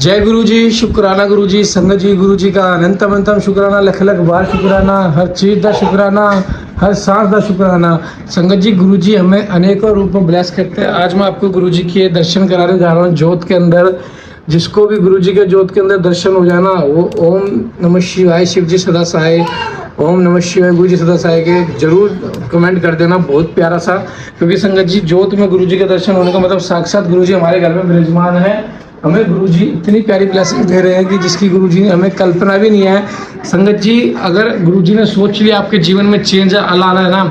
जय गुरु जी, शुक्राना गुरु जी, संगत जी, गुरु जी का अनंत अनंतम शुक्राना, लख लख बार शुक्राना, हर चीज़ का शुक्राना, हर सांस का शुक्राना। संगत जी, गुरु जी हमें अनेकों रूप में ब्लेस करते हैं। आज मैं आपको गुरु जी के दर्शन कराने जा रहा हूँ ज्योत के अंदर। जिसको भी गुरु जी के ज्योत के अंदर दर्शन हो जाना, वो ओम नमः शिवाय शिव जी सदा सहाय, ओम नमः शिवाय गुरु जी सदा सहाय के जरूर कमेंट कर देना, बहुत प्यारा सा। क्योंकि संगत जी, ज्योत में गुरु जी के दर्शन होने का मतलब साक्षात गुरु जी हमारे घर में विराजमान है। हमें गुरुजी इतनी प्यारी ब्लेसिंग दे रहे हैं कि जिसकी गुरुजी ने हमें कल्पना भी नहीं है। संगत जी, अगर गुरुजी ने सोच लिया आपके जीवन में चेंज लाना है ना,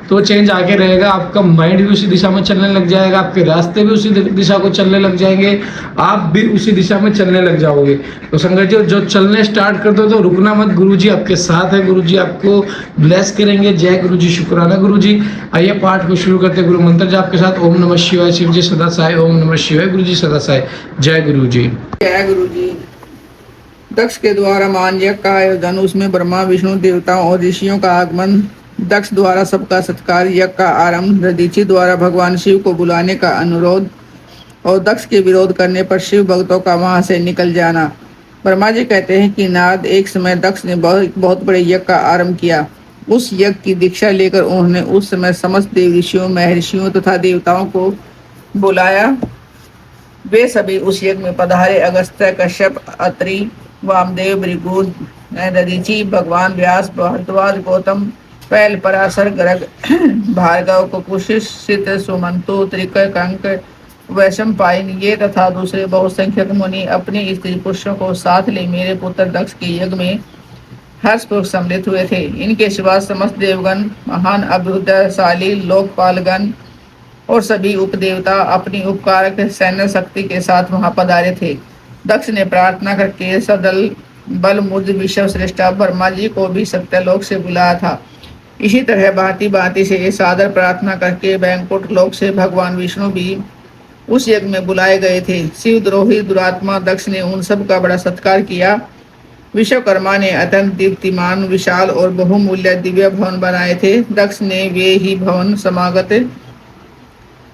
तो चेंज आके रहेगा। आपका माइंड भी उसी दिशा में चलने लग जाएगा, आपके रास्ते भी उसी दिशा को चलने लग जाएंगे, आप भी उसी दिशा में चलने लग जाओगे। तो संगत जी, जो चलने स्टार्ट कर दो तो रुकना मत, गुरुजी आपके साथ है, गुरुजी आपको ब्लेस करेंगे। जय गुरुजी, शुक्राना गुरुजी। आइए पाठ को शुरू करते गुरु मंत्र जाप के साथ। ओम नमः शिवाय शिव जी सदा सहाय, ओम नमः शिवाय गुरु जी सदा सहाय। जय गुरु जी। जय गुरु जी। दक्ष के द्वारा मान यज्ञ का आयोजन, उसमें ब्रह्मा विष्णु देवताओं और ऋषियों का आगमन, दक्ष द्वारा सबका सत्कार, यज्ञ का आरंभ, दधीचि द्वारा भगवान शिव को बुलाने का अनुरोध और दक्ष के विरोध करने पर शिव भक्तों का वहां से निकल जाना। ब्रह्मा जी कहते हैं कि नारद, एक समय दक्ष ने बहुत बड़े यज्ञ का आरंभ किया। उस यज्ञ की दीक्षा लेकर उन्होंने उस समय समस्त देव ऋषियों, महर्षियों तथा देवताओं को बुलाया। वे सभी उस यज्ञ में पधारे। अगस्त्य, कश्यप, अत्रि, वामदेव, भृगु, दधीचि, भगवान व्यास, भारद्वाज, गौतम, पैल, पराशर, गर्ग, भार्गव, कुकुशिस, सित, सुमंतु, त्रिक, कंक, वैशंपायन, ये तथा दूसरे बहुसंख्यक मुनि अपने स्त्री पुरुषों को साथ ले मेरे पुत्र दक्ष के यज्ञ में हर्षपूर्वक सम्मिलित हुए थे। इनके सिवा समस्त देवगण, महान अभ्युदयशाली लोकपालगण और सभी उपदेवता अपनी उपकारक सैन्य शक्ति के साथ वहां पधारे थे। दक्ष ने प्रार्थना करके सदल बल मुझ विश्व श्रेष्ठा ब्रह्मा जी को भी सत्यलोक से बुलाया था। इसी तरह भांति भांति से सादर प्रार्थना करके वैकुंठ लोक से भगवान विष्णु भी उस यज्ञ में बुलाए गए थे। शिव द्रोही दुरात्मा दक्ष ने उन सब का बड़ा सत्कार किया। विश्वकर्मा ने अत्यंत दीप्तिमान, विशाल और बहुमूल्य दिव्य भवन बनाए थे। दक्ष ने वे ही भवन समागत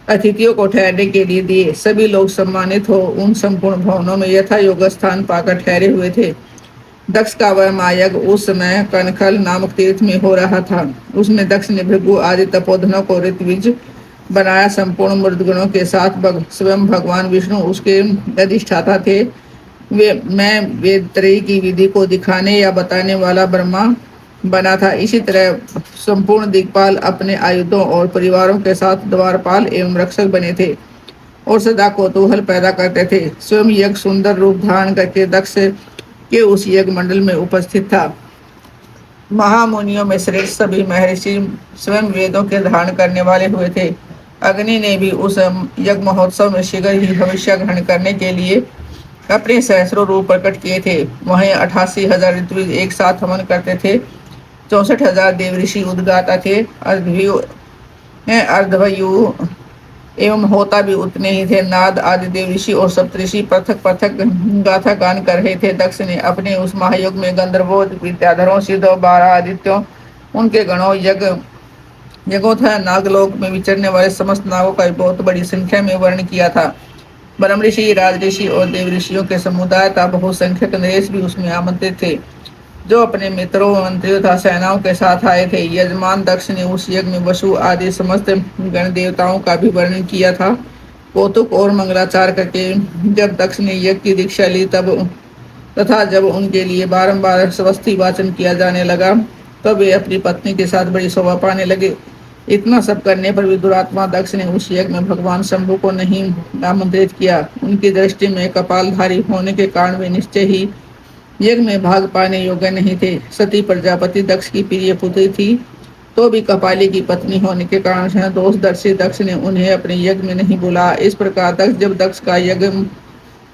अतिथियों को ठहरने के लिए दिए। सभी लोग सम्मानित हो उन संपूर्ण भवनों में यथा योग स्थान पाकर ठहरे हुए थे। दक्ष का वह महायज्ञ उस समय कनखल नामक तीर्थ में हो रहा था। उसमें दक्ष ने भृगु आदि तपोधनों को ऋत्विज बनाया। संपूर्ण मृदगुणों के साथ स्वयं भगवान विष्णु उसके अधिष्ठाता थे। मैं वेदत्रयी की विधि को दिखाने या बताने वाला ब्रह्मा बना था। इसी तरह संपूर्ण दिक्पाल अपने आयुधों और परिवारों के साथ द्वारपाल एवं रक्षक बने थे और सदा कौतूहल पैदा करते थे। स्वयं यज्ञ सुंदर रूप धारण करके दक्ष के उस यज्ञ मंडल में उपस्थित था। महामुनियों में श्रेष्ठ सभी महर्षि स्वयं वेदों के धारण करने वाले हुए थे। अग्नि ने भी उस यज्ञ महोत्सव में शीघ्र ही भविष्य ग्रहण करने के लिए अपने सहस्रों रूप प्रकट किए थे। वहीं 88,000 ऋत्विज एक साथ हवन करते थे। 64,000 देव ऋषि उद्गाता थे। अर्धवयु एवं होता भी उतने ही थे। नाद आदि देव ऋषि और सप्तऋषि पृथक पृथक गाथा गान कर रहे थे। दक्ष ने अपने उस महायुग में गंधर्वों, विद्याधरों, सिद्धों, 12 आदित्यों, उनके गणों, यज्ञों तथा नागलोक में विचरने वाले समस्त नागों का बहुत बड़ी संख्या में वर्ण किया था। ब्रह्म ऋषि, राज ऋषि और देव ऋषियों के समुदाय तथा बहुसंख्यक नरेश भी उसमें आमंत्रित थे, जो अपने मित्रों, मंत्रियों तथा सेनाओं के साथ आए थे। यजमान दक्ष ने उस यज्ञ में वसु आदि समस्त गण देवताओं का भी वर्णन किया था। कौतुक और मंगलाचार करके जब दक्ष ने यज्ञ की दीक्षा ली जब उनके लिए बारंबार स्वस्ति वाचन किया जाने लगा, तब वे अपनी पत्नी के साथ बड़ी शोभा पाने लगे। इतना सब करने पर भी दुरात्मा दक्ष ने उस यज्ञ में भगवान शंभु को नहीं आमंत्रित किया। उनकी दृष्टि में कपालधारी होने के कारण वे निश्चय ही यज्ञ में भाग पाने योग्य नहीं थे। सती प्रजापति दक्ष की प्रिय पुत्री थी, तो भी कपाली की पत्नी होने के कारण दोषदर्शी दक्ष ने उन्हें अपने यज्ञ में नहीं बुलाया। इस प्रकार जब दक्ष का यज्ञ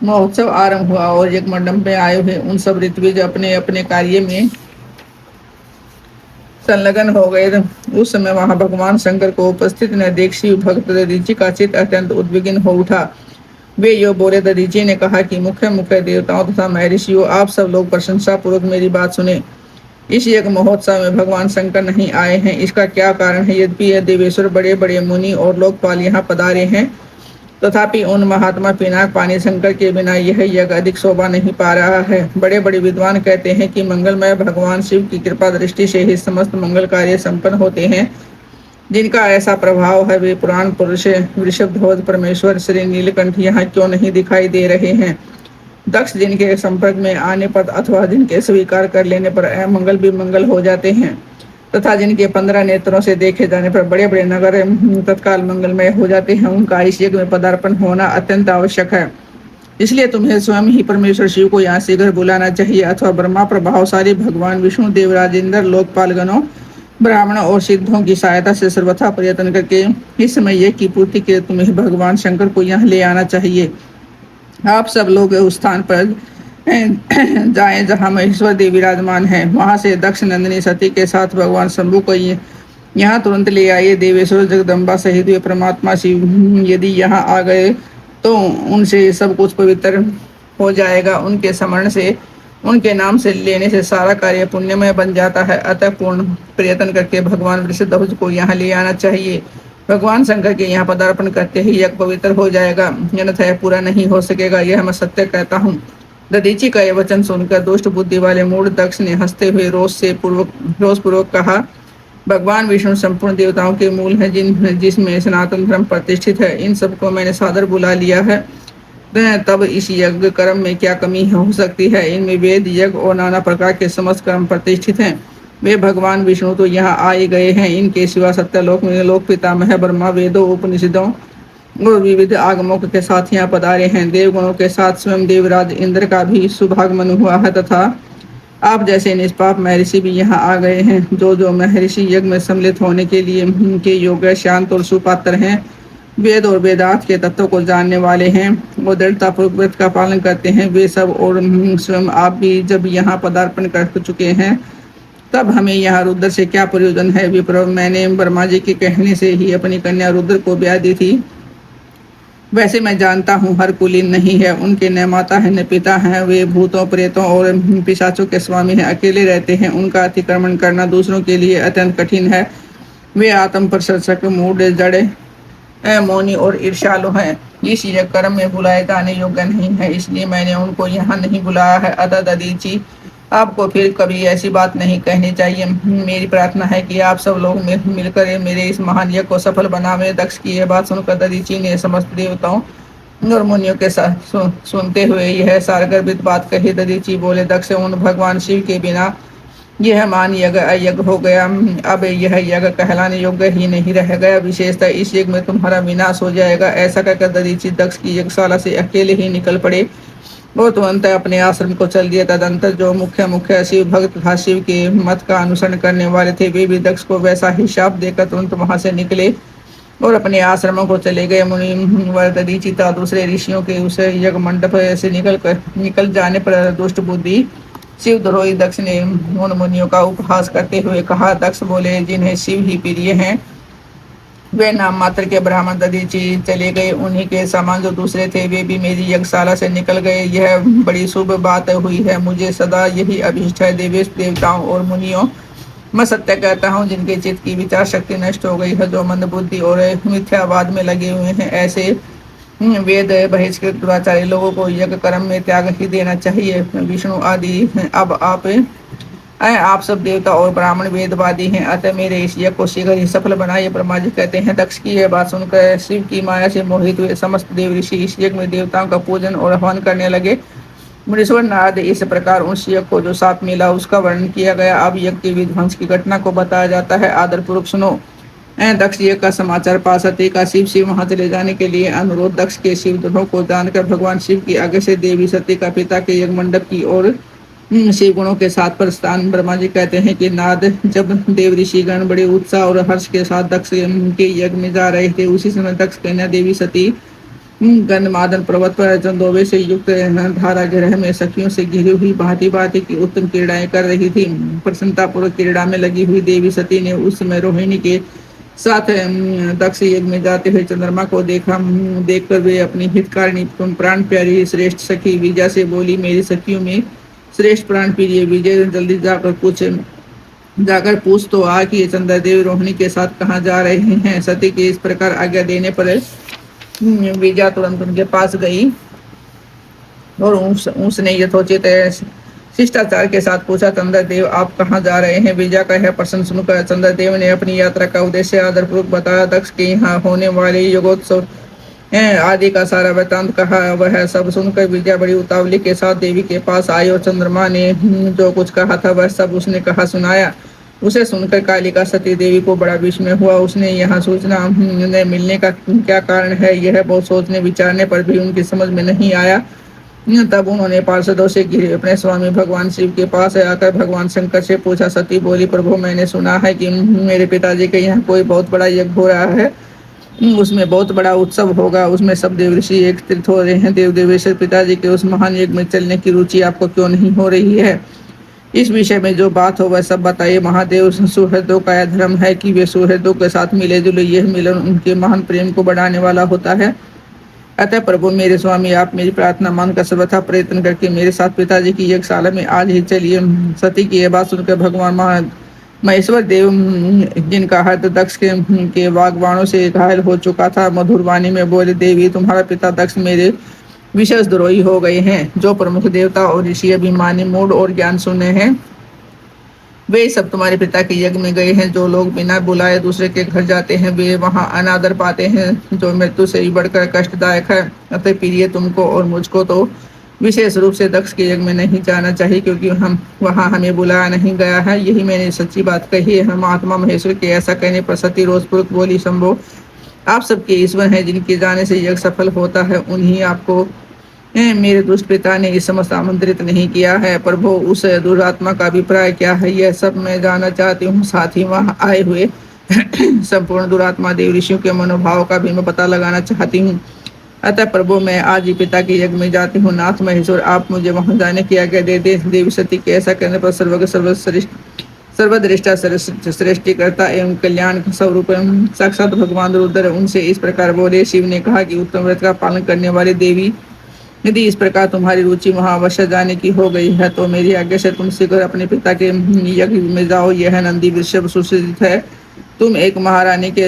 महोत्सव आरंभ हुआ और यज्ञ मंडप में आए हुए उन सब ऋत्विज अपने अपने कार्य में संलग्न हो गए। उस समय वहां भगवान शंकर को उपस्थित न देख शिव भक्त दधीचि का चित्त अत्यंत उद्विग्न हो उठा। वे यो बोले। दधीचि ने कहा कि मुख्य मुख्य देवताओं तथा महर्षियों, आप सब लोग प्रशंसा पूर्वक मेरी बात सुने। इस यज्ञ महोत्सव में भगवान शंकर नहीं आए हैं, इसका क्या कारण है? यद्यपि यह देवेश्वर, बड़े बड़े मुनि और लोकपाल यहाँ पधारे हैं, तथापि उन महात्मा पिनाक पानी शंकर के बिना यह यज्ञ अधिक शोभा नहीं पा रहा है। बड़े बड़े विद्वान कहते हैं कि मंगलमय भगवान शिव की कृपा दृष्टि से ही समस्त मंगल कार्य संपन्न होते हैं। जिनका ऐसा प्रभाव है वे पुराण पुरुष वृषभध्वज परमेश्वर श्री नीलकंठ यहाँ क्यों नहीं दिखाई दे रहे हैं। दक्ष जिनके संपर्क में आने पर अथवा जिनके स्वीकार कर लेने पर अमंगल भी मंगल हो जाते हैं तथा जिनके 15 नेत्रों से देखे जाने पर बड़े बड़े नगर तत्काल मंगलमय हो जाते हैं, उनका इस यज्ञ में पदार्पण होना अत्यंत आवश्यक है। इसलिए तुम्हें स्वयं ही परमेश्वर शिव को यहाँ शीघ्र बुलाना चाहिए अथवा ब्रह्मा प्रभावशाली भगवान विष्णु देवराज इंद्र लोकपाल गणों ब्राह्मणों और सिद्धों की सहायता से सर्वथा प्रयत्न करके इस समय यज्ञ की पूर्ति के तुम्हें भगवान शंकर को यहाँ ले आना चाहिए। आप सब लोग उस स्थान पर जाएं जहां महेश्वर देव विराजमान है। वहां से दक्ष नंदिनी सती के साथ भगवान शंभु को यहाँ तुरंत ले आइए। देवेश्वर जगदम्बा सहित वे परमात्मा शिव यदि यहाँ आ गए तो उनसे सब कुछ पवित्र हो जाएगा। उनके स्मरण से उनके नाम से लेने से सारा कार्य पुण्यमय बन जाता है। अतः पूर्ण प्रयत्न करके भगवान वृषभध्वज को यहाँ ले आना चाहिए। भगवान शंकर के यहाँ पदार्पण करते ही यज्ञ पवित्र हो जाएगा, अन्यथा यह पूरा नहीं हो सकेगा। यह मैं सत्य कहता हूँ। दधीचि का यह वचन सुनकर दुष्ट बुद्धि वाले मूढ़ दक्ष ने हंसते हुए रोष पूर्वक कहा, भगवान विष्णु संपूर्ण देवताओं के मूल है जिसमें सनातन धर्म प्रतिष्ठित है। इन सबको मैंने सादर बुला लिया है, तब इस यज्ञ कर्म में क्या कमी हो सकती है। इनमें वेद यज्ञ और नाना प्रकार के समस्त कर्म प्रतिष्ठित हैं। वे भगवान विष्णु तो यहाँ आए गए हैं, इनके सिवा सत्यलोक में लोक पितामह ब्रह्मा वेदों उपनिषदों और विविध आगमों के साथ यहाँ पधारे हैं। देवगणों के साथ स्वयं देवराज इंद्र का भी सुभागमन हुआ है तथा आप जैसे निष्पाप महर्षि भी यहाँ आ गए हैं। जो महर्षि यज्ञ में सम्मिलित होने के लिए के योग्य शांत और सुपात्र हैं, वेद और वेदार्थ के तत्वों को जानने वाले हैं और दृढ़तापूर्वक व्रत का पालन करते हैं, वे सब और स्वयं आप भी जब यहाँ पदार्पण कर चुके हैं तब हमें यहाँ रुद्र से क्या प्रयोजन है। विप्र, मैंने ब्रह्मा जी के कहने से ही अपनी कन्या रुद्र को ब्याह दी थी। वैसे मैं जानता हूँ हर कुलीन नहीं है, उनके न माता है न पिता हैं। वे भूतों प्रेतों और पिशाचों के स्वामी हैं, अकेले रहते हैं। उनका अतिक्रमण करना दूसरों के लिए अत्यंत कठिन है। वे आत्म प्रशंसक मूढ़ जड़ मौनी और ईर्ष्यालु हैं। इस यज्ञ कर्म में बुलाए जाने योग्य नहीं है, इसलिए मैंने उनको यहाँ नहीं बुलाया है। अतः दधीचि, आपको फिर कभी ऐसी बात नहीं कहनी चाहिए। मेरी प्रार्थना है कि आप सब लोग मिलकर मेरे इस महान यज्ञ को सफल बनावे। दक्ष की यह बात सुनकर दधीचि ने समस्त देवताओं और मुनियों के साथ सुनते हुए यह सारगर्भित बात कही। दधीचि बोले, दक्ष, उन भगवान शिव के बिना यह मान यज्ञ अयज्ञ हो गया। अब यह यज्ञ कहलाने योग्य ही नहीं रह गया। विशेषतः इस यज्ञ में तुम्हारा विनाश हो जाएगा। ऐसा कहकर दधीचि दक्ष की यज्ञशाला से अकेले ही निकल पड़े। वो तुरंत अपने आश्रम को चल दिया। तदंतर जो मुख्य शिव भक्त तथा शिव के मत का अनुसरण करने वाले थे, वे भी दक्ष को वैसा ही शाप देकर तुरंत वहां से निकले और अपने आश्रमों को चले गए। मुनि दधीचि तथा दूसरे ऋषियों के उस यज्ञ मंडप से निकल जाने पर दुष्ट बुद्धि शिव द्रोही दक्ष ने उन मुनियों का उपहास करते हुए कहा। दक्ष बोले, जिन्हें शिव ही प्रिय हैं वे नाम मात्र के ब्राह्मण दधीचि चले गए। उन्हीं के समान जो दूसरे थे वे भी मेरी यज्ञशाला से निकल गए। यह बड़ी शुभ बात हुई है। मुझे सदा यही अभिष्ट है। देवेश देवताओं और मुनियों, मैं सत्य कहता हूँ, जिनके चित्त की विचार शक्ति नष्ट हो गई है, जो मंद बुद्धि और मिथ्यावाद में लगे हुए हैं, ऐसे वेद बहिष्कृत दुराचारी लोगों को यज्ञ कर्म में त्याग ही देना चाहिए। विष्णु आदि अब आप सब देवता और ब्राह्मण वेदवादी हैं, अतः मेरे इस यज्ञ को शीघ्र ही सफल बनाइए। ब्रह्मा जी कहते हैं। दक्ष की यह बात सुनकर शिव की माया से मोहित हुए समस्त देव ऋषि इस यज्ञ में देवताओं का पूजन और हवन करने लगे। मुनीश्वर नारद इस प्रकार उस यज्ञ को जो साप मिला उसका वर्णन किया गया। अब यज्ञ के विध्वंस की घटना को बताया जाता है। आदर पूर्वक सुनो। दक्ष यज्ञ का समाचार पा सती का शिव वहां चले जाने के लिए अनुरोध। दक्ष के शिव द्रोह को जानकर भगवान शिव की आगे से देवी सती का पिता के यज्ञ मंडप की ओर शिव गुणों के साथ प्रस्थान। ब्रह्मा जी कहते हैं कि नारद जब देव ऋषिगण बड़े उत्साह और हर्ष के साथ दक्ष के यज्ञ में जा रहे थे, उसी समय दक्ष कन्या देवी सती गंधमादन पर्वत पर चंदोवे से युक्त धारा गृह में सखियों से घिरी हुई भांति भांति की उत्तम क्रीड़ाएं कर रही थी। प्रसन्नता पूर्वक क्रीड़ा में लगी हुई देवी सती ने उस समय रोहिणी के साथ दक्ष यज्ञ में जाते हुए चंद्रमा को देखकर वे अपनी हितकारिणी प्राण प्यारी श्रेष्ठ सखी विजया से बोली, मेरी सखियों में श्रेष्ठ प्राण प्रिय विजय, जल्दी जाकर पूछ तो आ कि चंद्रदेव रोहिणी के साथ कहाँ जा रहे हैं। सती के इस प्रकार आज्ञा देने पर विजया तुरंत उनके पास गई और उसने यथोचित शिष्टाचार के साथ पूछा, चंद्रदेव आप कहाँ जा रहे हैं? विजया का यह प्रश्न सुनकर चंद्रदेव ने अपनी यात्रा का उद्देश्य आदरपूर्वक बताया। दक्ष के यहाँ होने वाले युगोत्सव आदि का सारा वृतांत कहा। वह सब सुनकर विजया बड़ी उतावली के साथ देवी के पास आई और चंद्रमा ने जो कुछ कहा था वह सब उसने कहा सुनाया। उसे सुनकर कालिका सती देवी को बड़ा विस्मय हुआ। उसने यहाँ सूचना ने मिलने का क्या कारण है, यह बहुत सोचने विचारने पर भी उनकी समझ में नहीं आया। तब उन्होंने पार्षदों से घिरे अपने स्वामी भगवान शिव के पास आकर भगवान शंकर से पूछा। सती बोली, प्रभु मैंने सुना है कि मेरे पिताजी के यहाँ कोई बहुत बड़ा यज्ञ हो रहा है, उसमें बहुत बड़ा उत्सव होगा, उसमें सब देव ऋषि एकत्रित हो रहे हैं। देव देवेश्वर पिताजी के उस महान यज्ञ में चलने की रुचि आपको क्यों नहीं हो रही है? इस विषय में जो बात हो वह सब बताइए। महादेव सुहृदों का यह धर्म है कि वे सुहृदों के साथ मिले जुले, यह मिलन उनके महान प्रेम को बढ़ाने वाला होता है। अतः प्रभु मेरे स्वामी आप मेरी प्रार्थना मानकर सर्वथा प्रयत्न करके मेरे साथ पिताजी की यज्ञशाला में आज ही चलिए। सती की यह बात सुनकर भगवान महेश्वर देव, जिनका हाथ दक्ष के वागवाणों से घायल हो चुका था, मधुर वाणी में बोले, देवी तुम्हारा पिता दक्ष मेरे विशेष द्रोही हो गए हैं। जो प्रमुख देवता और ऋषि अभिमानी मूड और ज्ञान सुने हैं वे सब तुम्हारे पिता के यज्ञ में गए हैं। जो लोग बिना बुलाए दूसरे के घर जाते हैं वे वहां अनादर पाते हैं, जो मृत्यु से भी बढ़कर कष्टदायक है। अतः प्रिय तुमको और मुझको तो विशेष रूप से दक्ष के यज्ञ में नहीं जाना चाहिए, क्योंकि हम वहां हमें बुलाया नहीं गया है। यही मैंने सच्ची बात कही है। महात्मा महेश्वर के ऐसा कहने पर सती रोषपूर्वक बोली, शंभो आप सबके ईश्वर हैं, जिनके जाने से यज्ञ सफल होता है, उन्हीं आपको मेरे दुष्ट पिता ने इस समस्त आमंत्रित नहीं किया है। प्रभु उस दुरात्मा का अभिप्राय क्या है यह सब मैं जानना चाहती हूँ। साथ ही वहां आए हुए संपूर्ण दुरात्मा देव ऋषियों के मनोभाव का भी मैं पता लगाना चाहती हूँ। अतः प्रभु मैं आज ही पिता के यज्ञ में जाती हूँ। नाथ महेश्वर आप मुझे वहां जाने की आज्ञा दे दे। देवी सती के ऐसा करने पर सर्वदृष्टा सृष्टिकर्ता एवं कल्याण स्वरूप साक्षात भगवान रुद्र उनसे इस प्रकार बोले। शिव ने कहा कि उत्तम व्रत का पालन करने वाली देवी, यदि इस प्रकार तुम्हारी रुचि वहां अवश्य जाने की हो गई है तो मेरी आज्ञा से तुम शीघ्र अपने पिता के यज्ञ में जाओ। यह नंदी वृषभ सुशोभित है। तुम एक महारानी के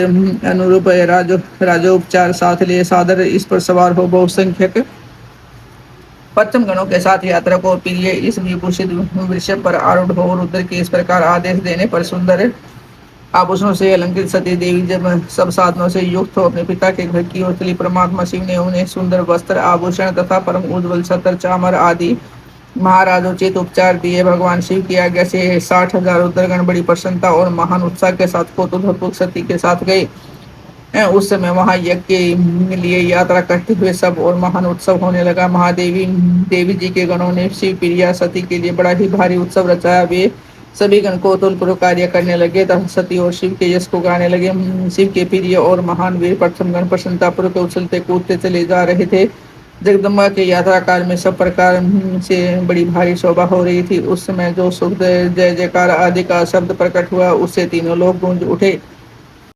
अनुरूप राजोपचार साथ ले सादर इस पर सवार हो। बहुसंख्यक पश्चिम गणों के साथ यात्रा को प्रिय इस विभूषित वृषभ पर आरूढ़ हो। रुद्र के इस प्रकार आदेश देने पर सुंदर आभूषणों से अलंकृत सती देवी जब सब साधनों से युक्त हो अपने पिता के घर की ओर चली। परमात्मा शिव ने उन्हें सुंदर वस्त्र आभूषण तथा परम उज्ज्वल छत्र चामर आदि महाराजोचित उपचार दिए। भगवान शिव की आज्ञा से 60,000 रुद्रगण बड़ी प्रसन्नता और महान उत्साह के साथ कौतूहलपूर्वक सती के साथ गए। उस समय वहां यज्ञ के लिए यात्रा करते हुए सब और महान उत्सव होने लगा। महादेवी देवी जी के गणों ने शिव प्रिया सती के लिए बड़ा ही भारी उत्सव रचाया। वे सभी गण कौतूहलपूर्वक कार्य करने लगे तथा सती और शिव के यश को गाने लगे। शिव के प्रिय और महान वीर प्रथम गण प्रसन्नतापूर्वक उछलते कूदते चले जा रहे थे। जगदम्बा के यात्रा काल में सब प्रकार से बड़ी भारी शोभा हो रही थी। उस समय जो सुख जय जयकार आदि का शब्द प्रकट हुआ उससे तीनों लोग गूंज उठे।